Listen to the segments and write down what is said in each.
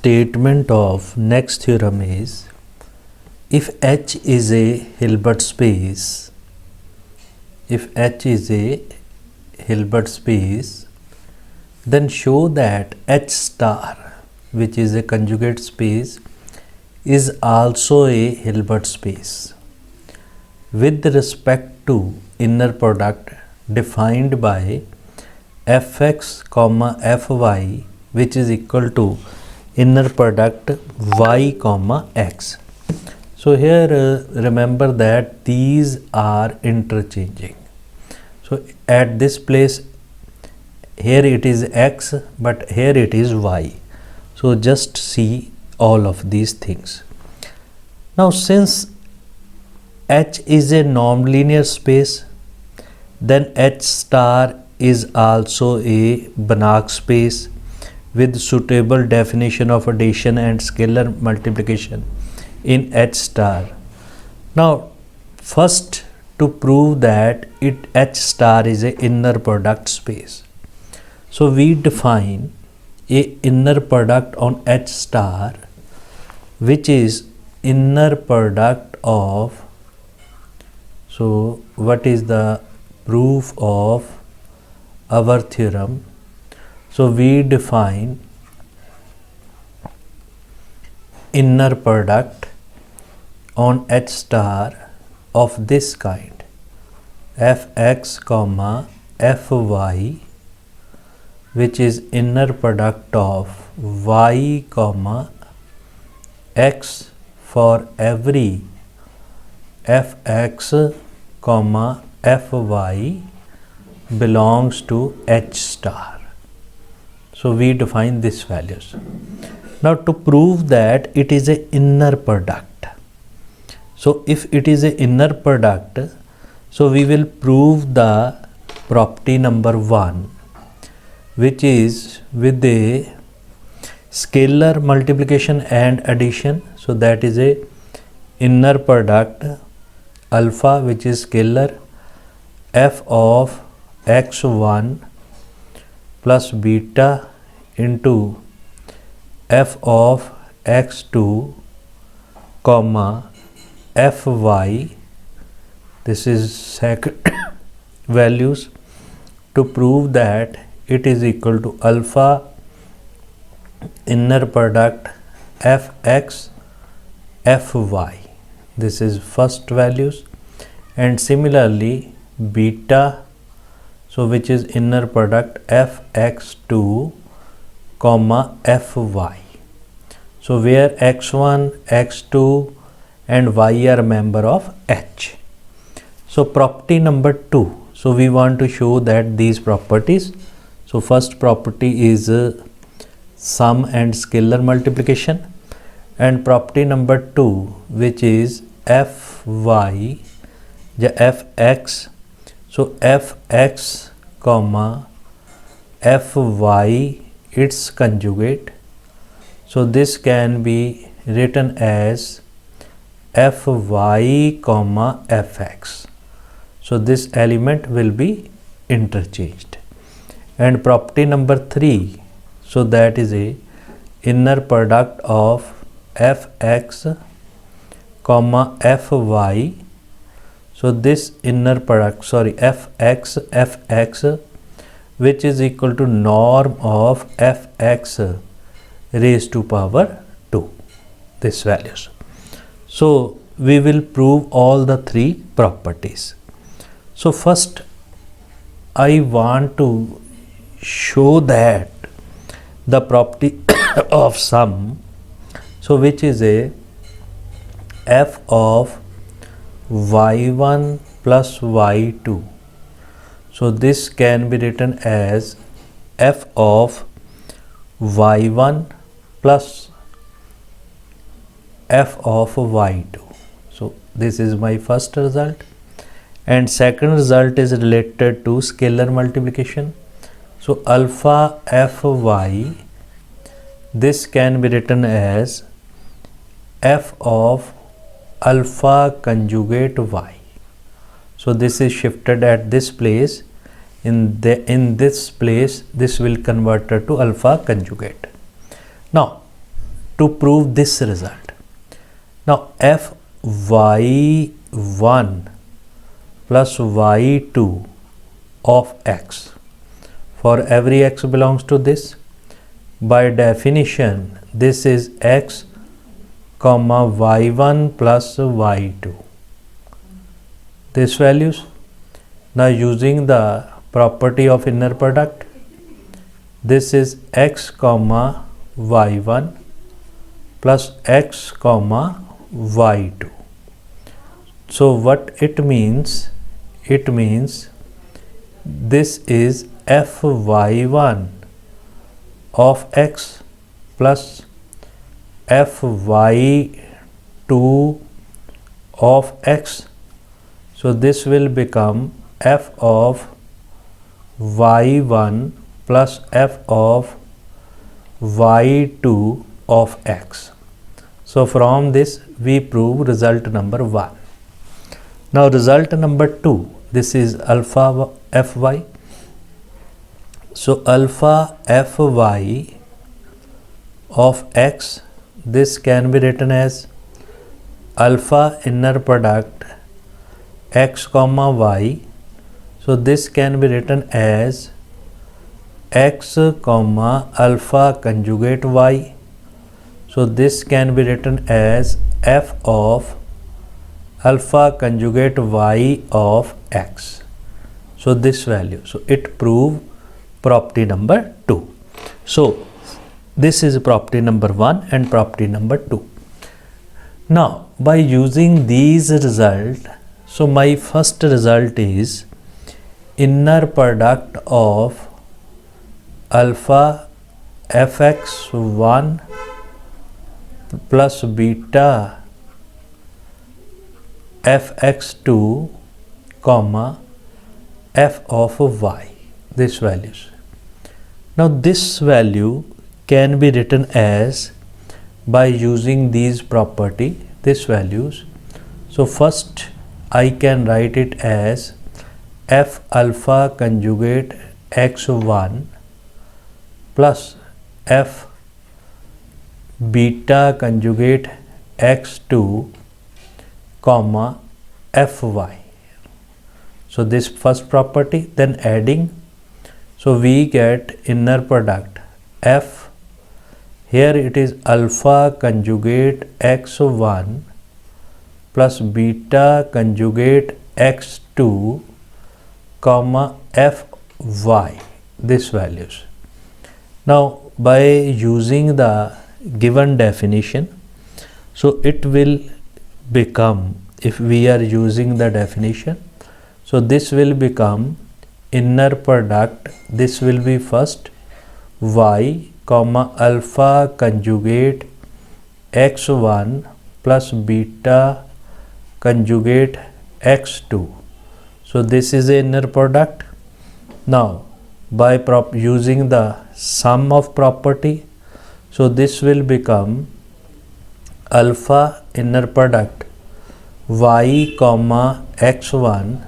statement of next theorem is, if H is a Hilbert space, then show that H star, which is a conjugate space, is also a Hilbert space with respect to inner product defined by fx comma fy, which is equal to inner product y comma x. So here remember that these are interchanging. So at this place, here it is x, but here it is y. So just see all of these things. Now since H is a nonlinear space, then H star is also a Banach space with suitable definition of addition and scalar multiplication in H star. Now first, to prove that H star is a inner product space, so we define a inner product on H star, which is inner product of, so what is the proof of our theorem? So we define inner product on H star of this kind: fx comma fy, which is inner product of y comma x for every fx comma fy belongs to H star. So we define these values. Now to prove that it is a inner product, so if it is a inner product, so we will prove the property number 1, which is with a scalar multiplication and addition. So that is a inner product alpha, which is scalar, f of x1 plus beta into f of x2 comma fy, this is second values, to prove that it is equal to alpha inner product fx fy, this is first values, and similarly beta, so which is inner product fx2 comma fy, so where x1 x2 and y are member of H. So property number 2, so we want to show that these properties, so first property is sum and scalar multiplication, and property number 2, which is fy, fx, so fx comma fy its conjugate, so this can be written as fy comma fx, so this element will be interchanged. And property number 3, so that is a inner product of fx comma fy, so this inner product, fx, which is equal to norm of fx raised to power 2, this values. So we will prove all the 3 properties. So first I want to show that the property of sum, so which is a f of y1 plus y2, so this can be written as f of y1 plus f of y2. So this is my first result, and second result is related to scalar multiplication. So alpha fy, this can be written as f of alpha conjugate y. So this is shifted at this place, in this place this will convert to alpha conjugate. Now to prove this result. Now fy1 plus y2 of x, for every x belongs to this, by definition this is x comma y1 plus y2, this values. Now using the property of inner product, this is x comma y1 plus x comma y2. So what it means? It means this is fy1 of x plus fy2 of x. So this will become f of y1 plus f of y2 of x. So from this we prove result number 1. Now result number 2, this is alpha fy. So alpha fy of x, this can be written as alpha inner product x comma y. So this can be written as x comma alpha conjugate y. So this can be written as f of alpha conjugate y of x. So this value. So it prove property number 2. So this is property number 1 and property number 2. Now by using these result, so my first result is inner product of alpha fx1 plus beta fx2 comma f of y, this values. Now this value can be written as, by using these property, this values. So first I can write it as f alpha conjugate x1 plus f beta conjugate x2 comma fy. So this first property, then adding, so we get inner product f, here it is alpha conjugate x1 plus beta conjugate x2 comma fy, this values. Now by using the given definition, so it will become, if we are using the definition, so this will become inner product, this will be first y comma alpha conjugate x1 plus beta conjugate x2. So this is a inner product. Now by using the sum of property, so this will become alpha inner product y comma x1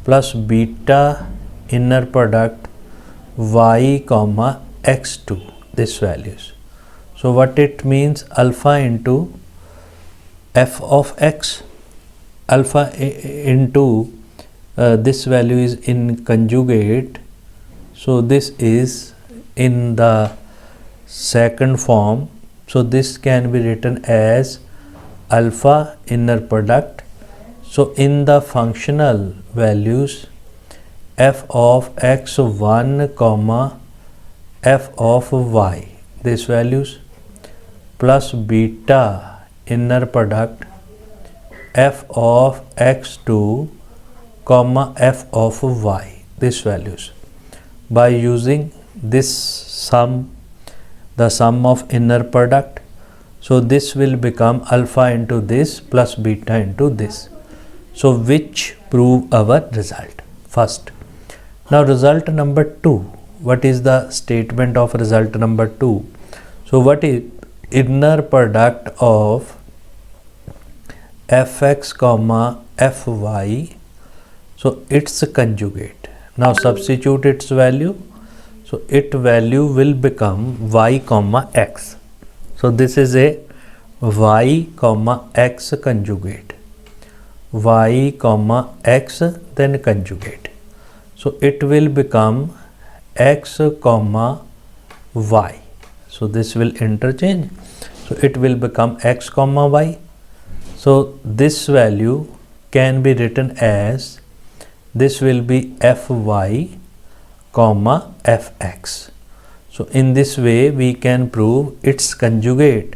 plus beta inner product y comma x2, this values. So what it means, alpha into f of x, alpha into this value is in conjugate, so this is in the second form. So this can be written as alpha inner product. So in the functional values, f of x1 comma f of y, this values, plus beta inner product f of x2 comma f of y, this values. By using this sum, the sum of inner product, so this will become alpha into this plus beta into this. So which prove our result first. Now result number 2, what is the statement of result number 2? So what is inner product of fx comma fy, so it's a conjugate. Now substitute its value, so its value will become y comma x. So this is a y comma x conjugate, y comma x then conjugate. So it will become x comma y. So this will interchange. So it will become x comma y. So this value can be written as, this will be fy comma fx. So in this way we can prove its conjugate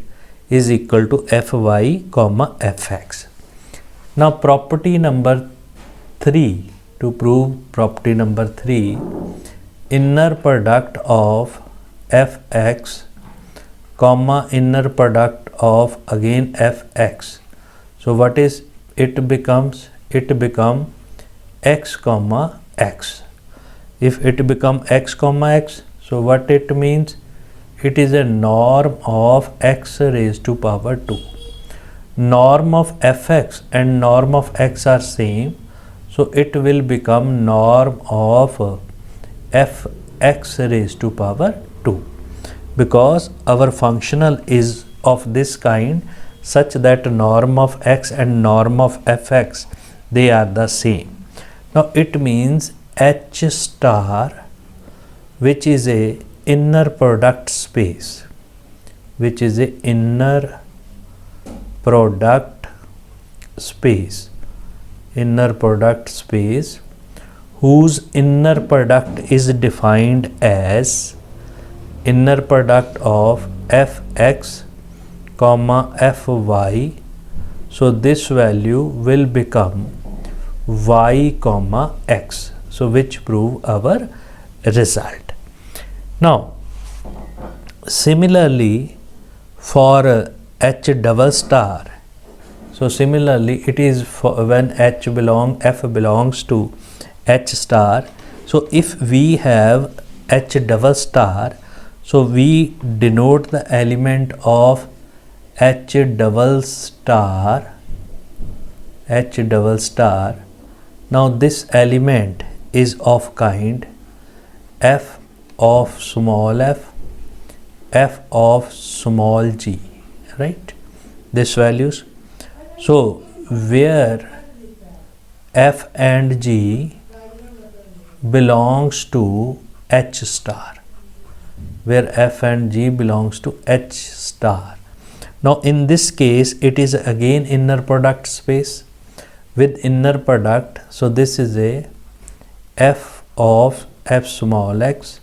is equal to fy comma fx. Now property number 3, to prove property number 3, inner product of fx comma inner product of again fx. So what is it becomes? It become x comma x. If it become x comma x, so what it means? It is a norm of x raised to power 2. Norm of fx and norm of x are same, so it will become norm of fx raised to power 2, because our functional is of this kind such that norm of x and norm of fx, they are the same. Now it means H star, which is a inner product space, which is a inner product space, inner product space whose inner product is defined as inner product of fx comma fy. So this value will become y comma x. So which prove our result. Now similarly for H double star, so similarly it is for when f belongs to H star. So if we have H double star, so we denote the element of H double star, H double star. Now this element is of kind f of small f, f of small g, right? This values. So where f and g belongs to H star, where f and g belongs to H star. Now in this case it is again inner product space with inner product. So this is a f of f small x,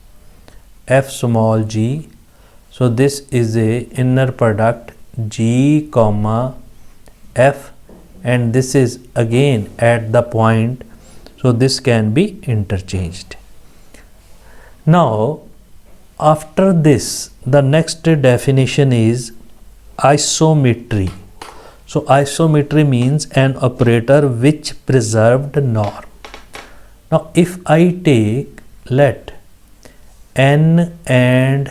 f small g. So this is a inner product g comma f, and this is again at the point, so this can be interchanged. Now after this, the next definition is isometry. So isometry means an operator which preserved norm. Now if I take, let n and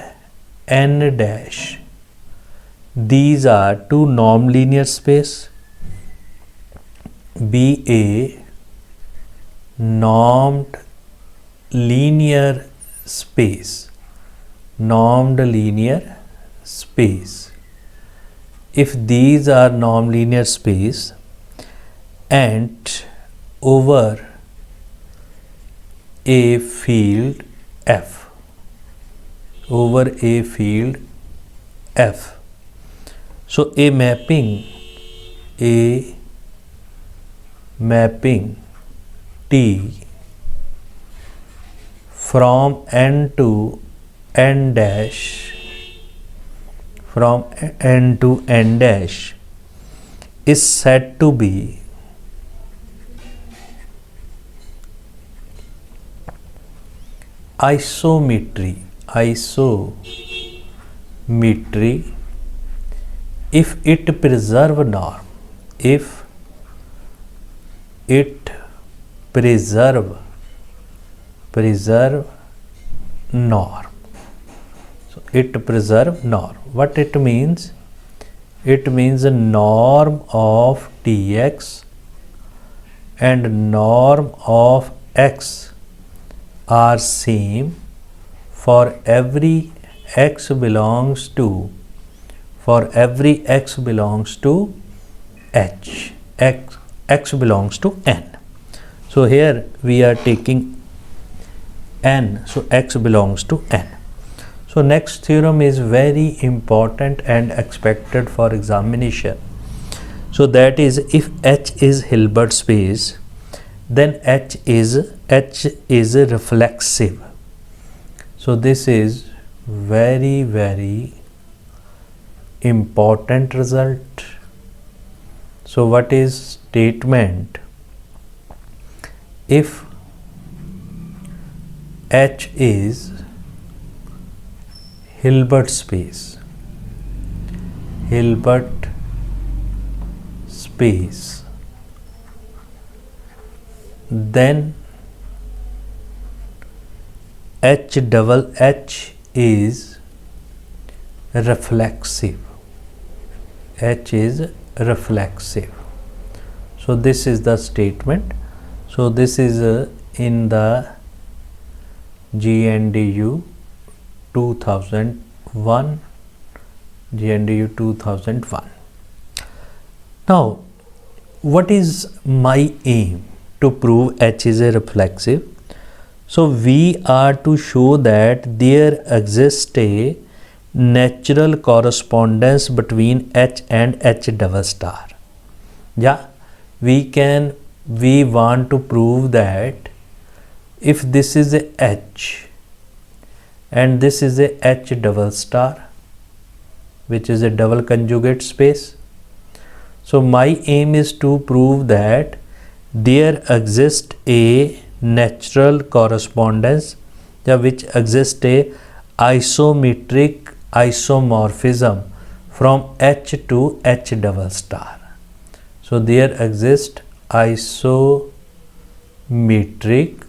n dash, these are two norm linear space, be a normed linear space, normed linear space. If these are norm linear space and over a field f, over a field f, so a mapping T from n to n dash, from n to n dash is said to be isometry, isometry if it preserve norm, if it preserve norm. So it preserve norm. What it means? It means a norm of Tx and norm of x are same for every x belongs to for every x belongs to H, x belongs to n. So here we are taking n, so x belongs to n. So next theorem is very important and expected for examination. So that is, if H is Hilbert space, then H is reflexive. So this is very important result. So what is statement? If H is Hilbert space, then H double H is reflexive. H is reflexive. So this is the statement. So this is in the GNDU 2001. GNDU 2001. Now, what is my aim to prove H is a reflexive? So we are to show that there exists a natural correspondence between H and H double star. Yeah, we want to prove that if this is a H and this is a H double star, which is a double conjugate space. So my aim is to prove that there exists a natural correspondence, which exists a isometric isomorphism from H to H double star. So there exists isometric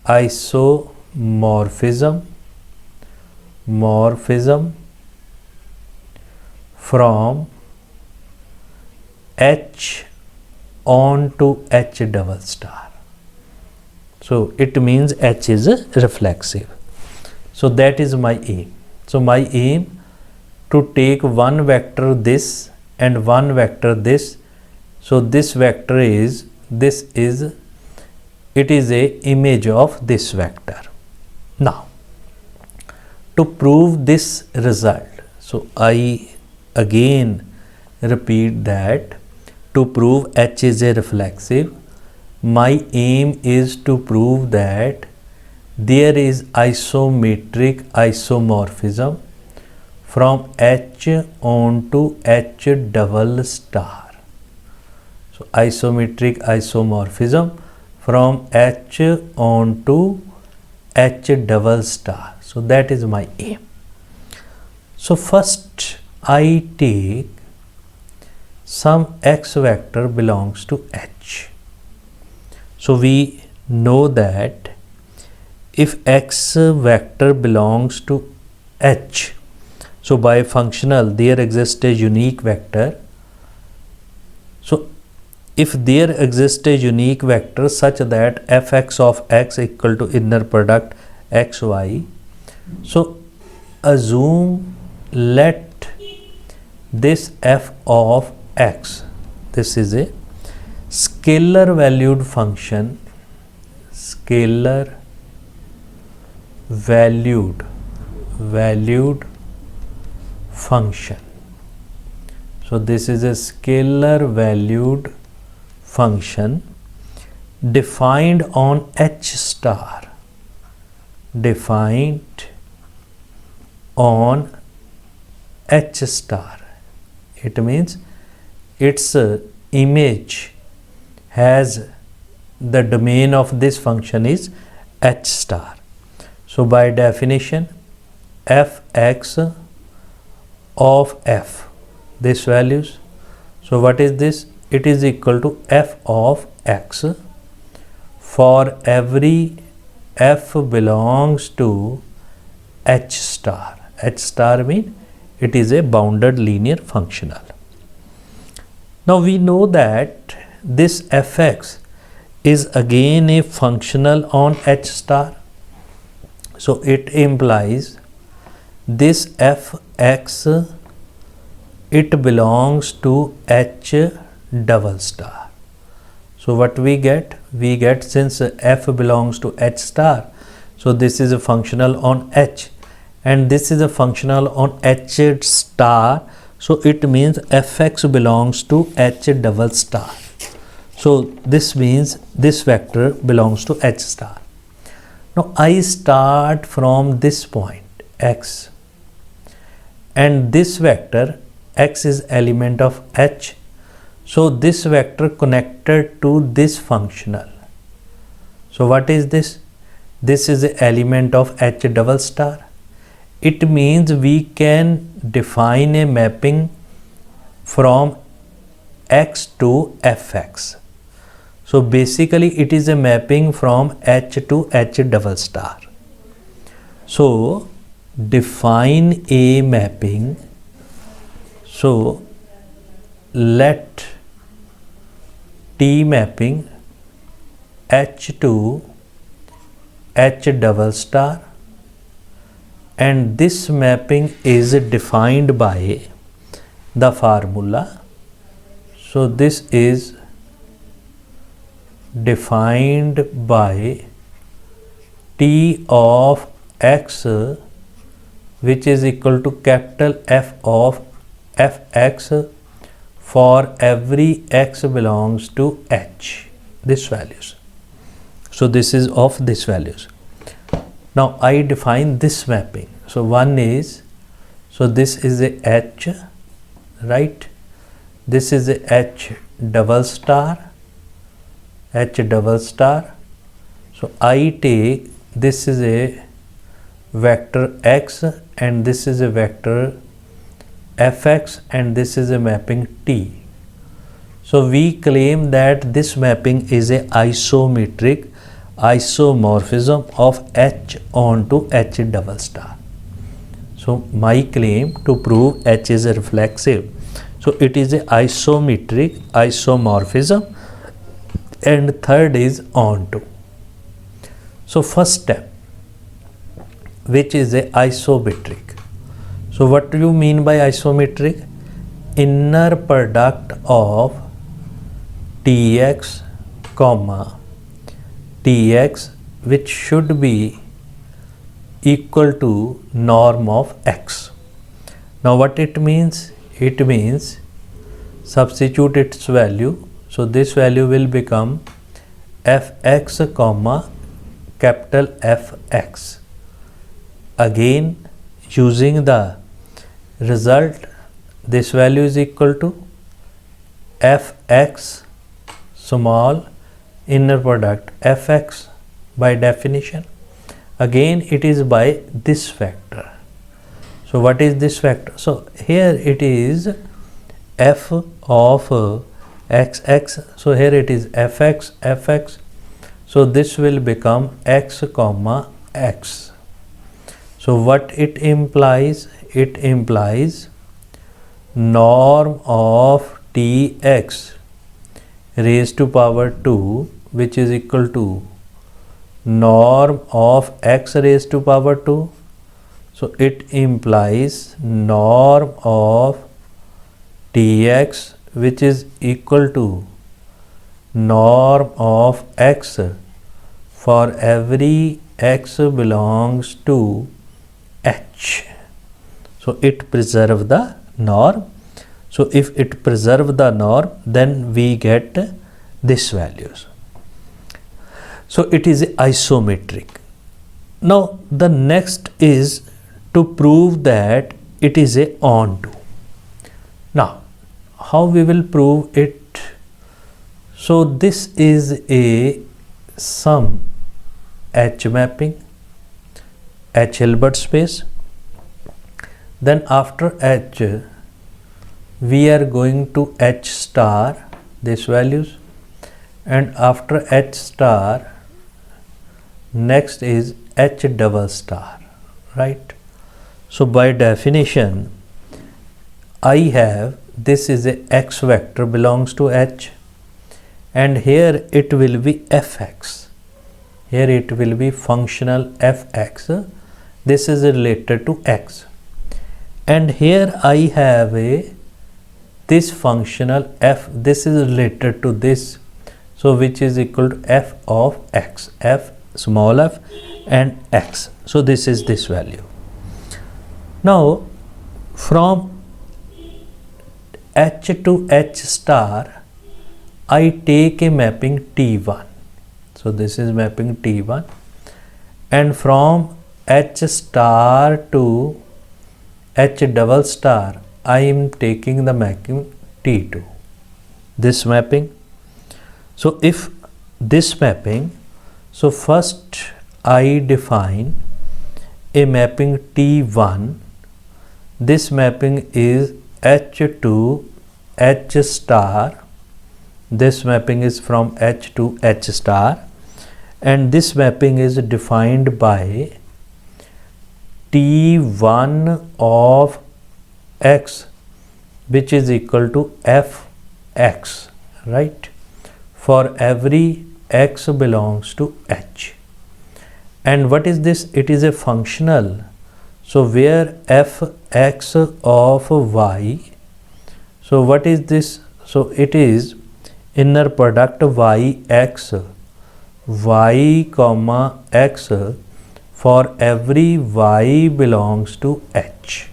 isomorphism from H on to H double star. So it means H is reflexive. So that is my aim. So my aim to take one vector this and one vector this. So this vector is, it is a image of this vector. Now, to prove this result, so I again repeat that to prove H is a reflexive, my aim is to prove that there is isometric isomorphism from H on to H double star. So isometric isomorphism from H on to H double star. So that is my aim. So first I take some x vector belongs to H. So we know that if x vector belongs to H, so by functional there exists a unique vector. So if there exists a unique vector such that fx of x equal to inner product xy, so assume, let this f of x, this is a scalar valued function, valued function. So this is a scalar valued function defined on H star, defined on H star. It means its image has, the domain of this function is H star. So by definition, fx of f, this values. So what is this? It is equal to f of x for every f belongs to H star. H star means it is a bounded linear functional. Now we know that this fx is again a functional on H star. So it implies this f x, it belongs to H double star. So what we get? We get, since f belongs to H star, so this is a functional on H, and this is a functional on H star, so it means fx belongs to H double star. So this means this vector belongs to H star. Now I start from this point x, and this vector x is element of H, so this vector connected to this functional. So what is this? This is the element of H double star. It means we can define a mapping from x to fx. So basically it is a mapping from H to H double star. So define a mapping. So let T mapping H to H double star, and this mapping is defined by the formula. So this is defined by T of x, which is equal to capital F of fx for every x belongs to H, this values. So this is of this values. Now I define this mapping. So one is, so this is a H, right? This is a H double star, H double star. So I take, this is a vector x, and this is a vector fx, and this is a mapping T. So we claim that this mapping is a isometric isomorphism of H onto H double star. So my claim to prove H is a reflexive, so it is a isometric isomorphism, and third is onto. So first step, which is a isometric. So what do you mean by isometric? Inner product of Tx comma Tx, which should be equal to norm of x. Now what it means? It means substitute its value. So this value will become fx comma capital Fx. Again, using the result, this value is equal to fx small inner product fx by definition. Again it is by this vector. So what is this vector? So here it is f of xx, so here it is fx. So this will become x comma x. So what it implies? It implies norm of Tx raised to power 2, which is equal to norm of x raised to power 2. So it implies norm of Tx, which is equal to norm of x for every x belongs to H. So it preserve the norm. So if it preserve the norm, then we get this values. So it is isometric. Now the next is to prove that it is a onto. Now how we will prove it? So this is a some H mapping, H Hilbert space. Then after H, we are going to H star, these values, and after H star, next is H double star, right? So by definition, I have, this is a x vector belongs to H, and here it will be fx. Here it will be functional fx. This is related to x. and here I have a this functional f, this is related to this, so which is equal to f of x, f small f and x. So this is this value. Now from h to h star I take a mapping T1. So this is mapping T1, and from h star to h double star I am taking the mapping T2. This mapping. So if this mapping, so first I define a mapping T1. This mapping is h to h star. This mapping is from h to h star, and this mapping is defined by T1 of x, which is equal to fx, right, for every x belongs to h. And what is this? It is a functional. So where fx of y, so what is this? So it is inner product yx, y comma x for every y belongs to h,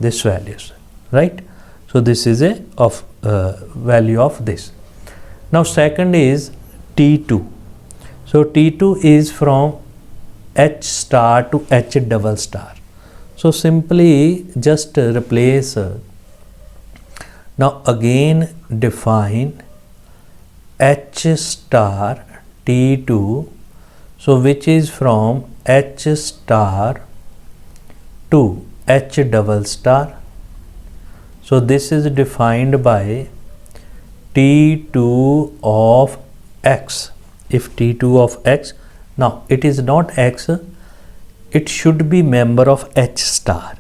this values, right? So this is a of value of this. Now second is T2. So T2 is from h star to h double star. So simply just replace, now again define h star T2, so which is from h star to h double star. So this is defined by T2 of x. If T2 of x, now it is not x, it should be member of h star.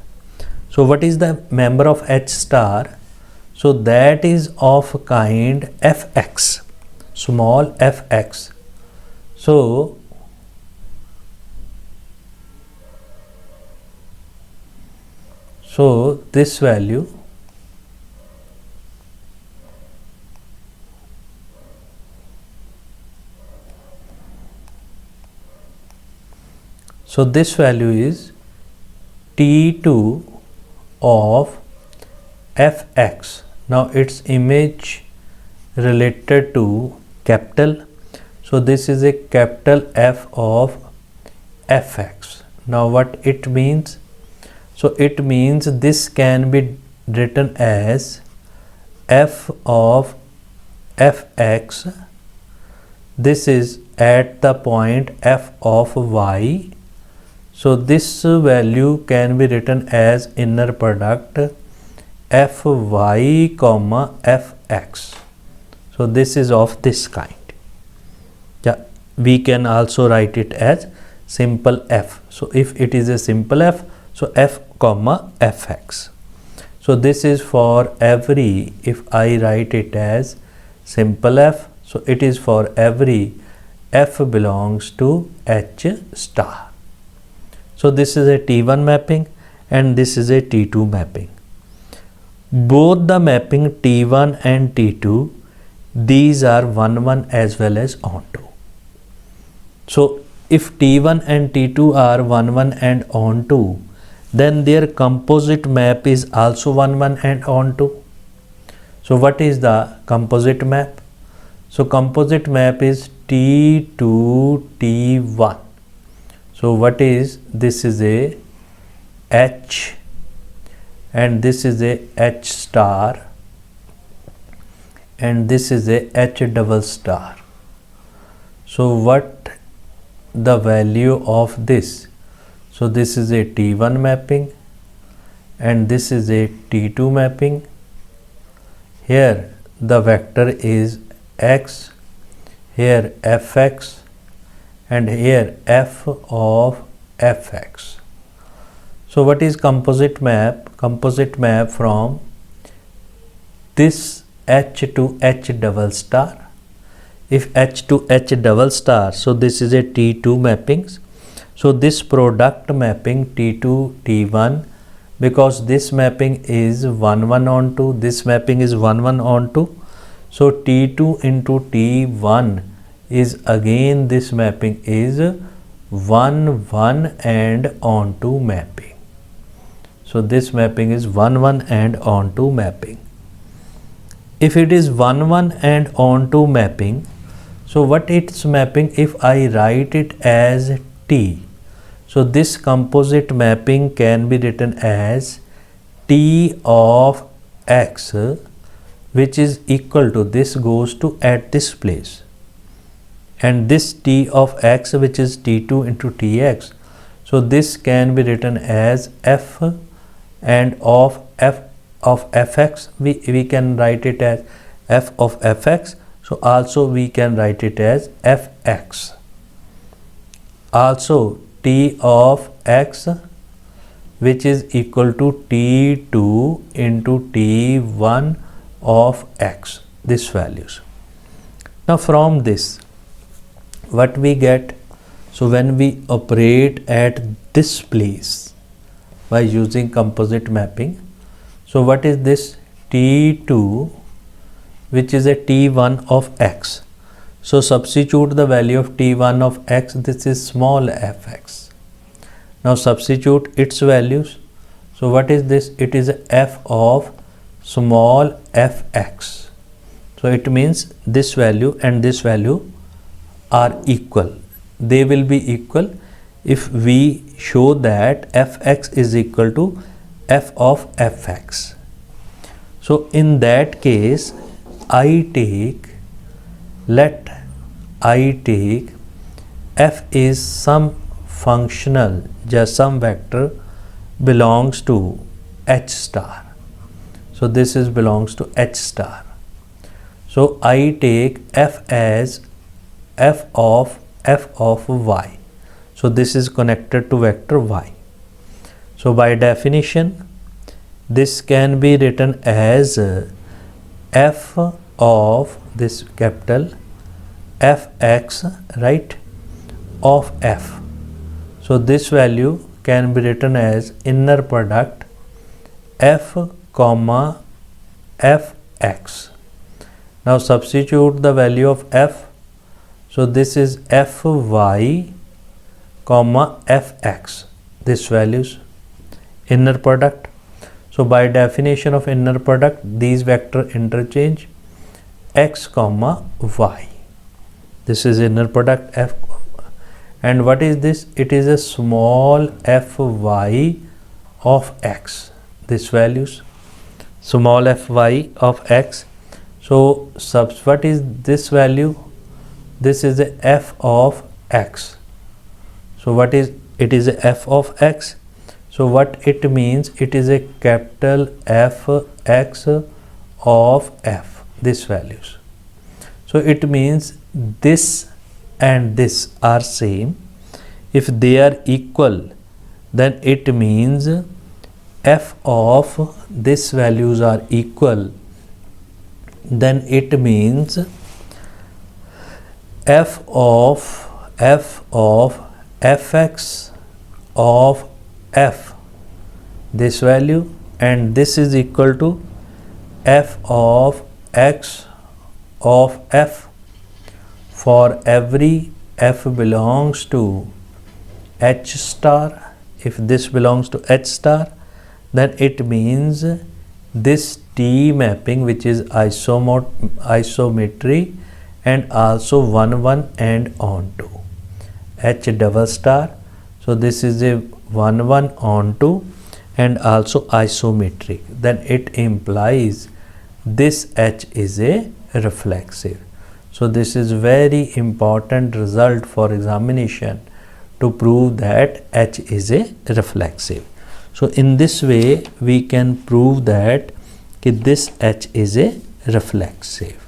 So what is the member of h star? So that is of kind fx, small fx. So this value, so this value is T2 of fx. Now its image related to capital, so this is a capital F of fx. Now what it means? So it means this can be written as f of fx. This is at the point f of y. So this value can be written as inner product fy comma fx. So this is of this kind. Yeah, we can also write it as simple f. So if it is a simple f, so f comma fx. So this is for every, if I write it as simple f, so it is for every f belongs to h star. So this is a T1 mapping and this is a T2 mapping. Both the mapping T1 and T2, these are 1-1 as well as onto. So if T1 and T2 are 1-1 and onto, then their composite map is also 1-1 and onto. So what is the composite map? So composite map is T2 T1. So what is, this is a H and this is a H star and this is a H double star. So what the value of this? So this is a T1 mapping and this is a T2 mapping. Here the vector is x, here fx and here f of fx. So what is composite map? Composite map from this H to H double star. If H to H double star, so this is a T2 mappings. So this product mapping T2 T1 because this mapping is 1 1 on 2, this mapping is 1 1 on 2. So T2 into T1 is again, this mapping is 1 1 and onto mapping. So this mapping is 1 1 and onto mapping. If it is 1 1 and onto mapping, so what it's mapping if I write it as T? So this composite mapping can be written as T of X, which is equal to, this goes to at this place, and this T of X, which is T2 into Tx. So this can be written as F, and of Fx we can write it as F of Fx. So also we can write it as Fx. Also T of X, which is equal to T2 into T1 of X, this values. Now from this what we get, so when we operate at this place by using composite mapping, so what is this? T2, which is a T1 of X. So substitute the value of T1 of X, this is small fx. Now substitute its values. So what is this? It is f of small fx. So it means this value and this value are equal. They will be equal if we show that fx is equal to f of fx. So in that case, let I take f is some functional, just some vector belongs to h star. So this is belongs to h star. So I take f as f of y. So this is connected to vector y. So by definition, this can be written as f of this capital fx, right, of f. So this value can be written as inner product f comma fx. Now substitute the value of f. So this is fy comma fx, this values, inner product. So by definition of inner product, these vector interchange x comma y. This is inner product f, and what is this? It is a small fy of x, this values, small fy of x. So what is this value? This is a f of x. So what is it? Is a f of x. So what it means? It is a capital F x of f, this values. So it means this and this are same. If they are equal, then it means f of this values are equal. Then it means f of fx of f, this value, and this is equal to f of x of f for every f belongs to h star. If this belongs to h star, then it means this T mapping, which is isometry and also 1 1 and onto h double star. So this is a 1 1 onto and also isometric, then it implies this h is a reflexive. So this is very important result for examination to prove that h is a reflexive. So in this way we can prove that this h is a reflexive.